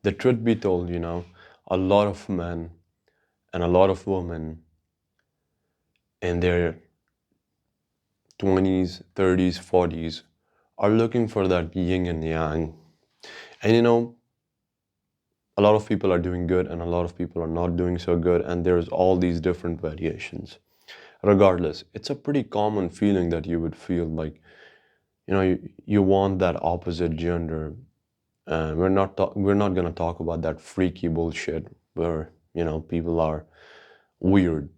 The truth be told, a lot of men and a lot of women in their 20s, 30s, 40s are looking for that yin and yang. And a lot of people are doing good and a lot of people are not doing so good, and there's all these different variations. Regardless, it's a pretty common feeling that you would feel like, you want that opposite gender. We're not going to talk about that freaky bullshit where, people are weird,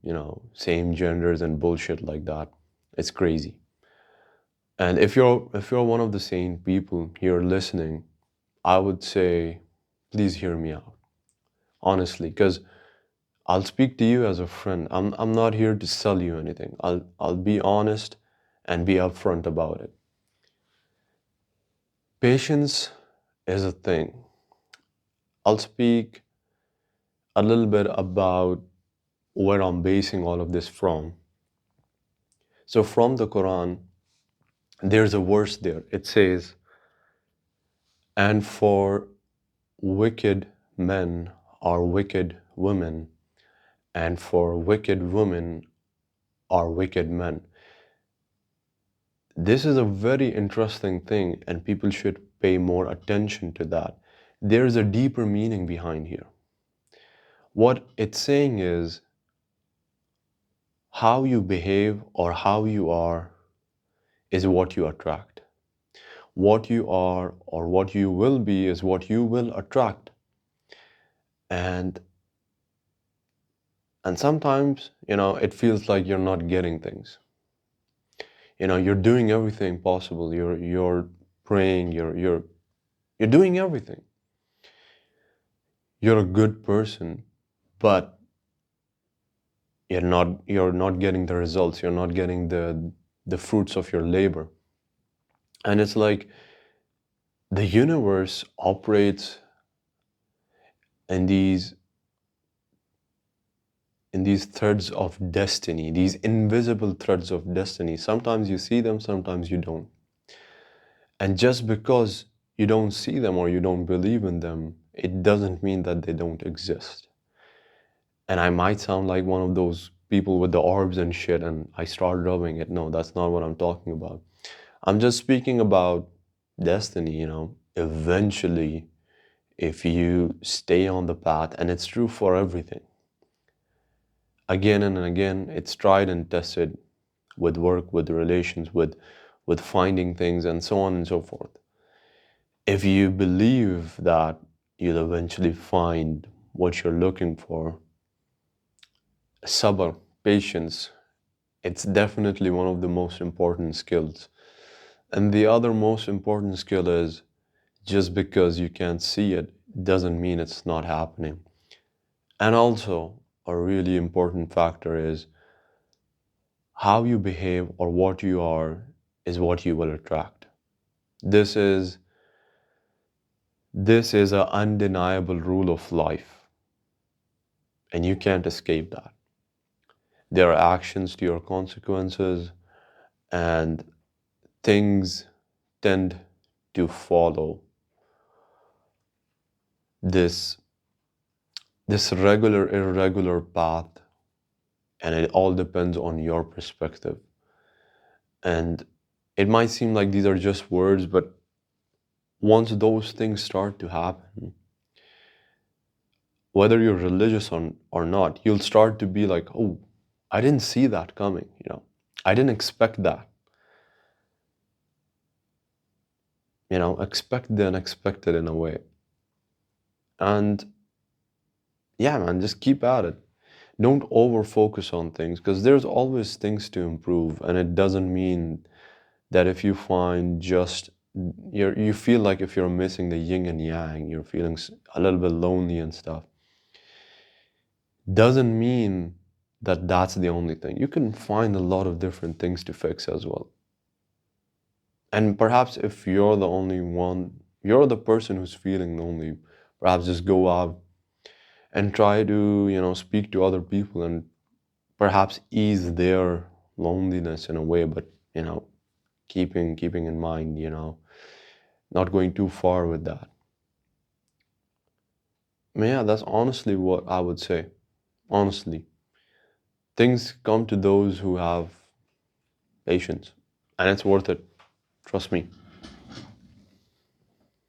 same genders and bullshit like that. It's crazy. And if you're one of the sane people here listening, I would say please hear me out. Honestly, because I'll speak to you as a friend. I'm not here to sell you anything. I'll be honest and be upfront about it. Patience is a thing. I'll speak a little bit about where I'm basing all of this from. So from the Quran, there's a verse there. It says, "And for wicked men are wicked women, and for wicked women are wicked men." This is a very interesting thing, and people should pay more attention to that. There's a deeper meaning behind here. What it's saying is how you behave or how you are is what you attract. What you are or what you will be is what you will attract. And and sometimes, it feels like you're not getting things. You're doing everything possible. You're praying, you're doing everything. You're a good person, but you're not getting the results. You're not getting the fruits of your labor. And it's like the universe operates in these threads of destiny, these invisible threads of destiny. Sometimes you see them, sometimes you don't. And just because you don't see them or you don't believe in them, it doesn't mean that they don't exist. And I might sound like one of those people with the orbs and shit, and I start rubbing it. No, that's not what I'm talking about. I'm just speaking about destiny, eventually, if you stay on the path, and it's true for everything. Again and again, it's tried and tested with work, with relations, with finding things, and so on and so forth. If you believe that you'll eventually find what you're looking for, sabr, patience, it's definitely one of the most important skills. And the other most important skill is just because you can't see it doesn't mean it's not happening. And also, a really important factor is how you behave or what you are is what you will attract. This is this is an undeniable rule of life, and you can't escape that. There are actions to your consequences, and things tend to follow this regular irregular path, and it all depends on your perspective. And it might seem like these are just words, but once those things start to happen, whether you're religious or not, you'll start to be like, oh, I didn't see that coming, I didn't expect that. Expect the unexpected in a way. And yeah, man, just keep at it. Don't over focus on things because there's always things to improve, and it doesn't mean that if you find just you feel like if you're missing the yin and yang, you're feeling a little bit lonely and stuff, doesn't mean that that's the only thing. You can find a lot of different things to fix as well. And perhaps if you're the only one, you're the person who's feeling lonely, perhaps just go out and try to, speak to other people and perhaps ease their loneliness in a way, but, keeping in mind, not going too far with that. Yeah, that's honestly what I would say. Honestly, things come to those who have patience, and it's worth it. Trust me.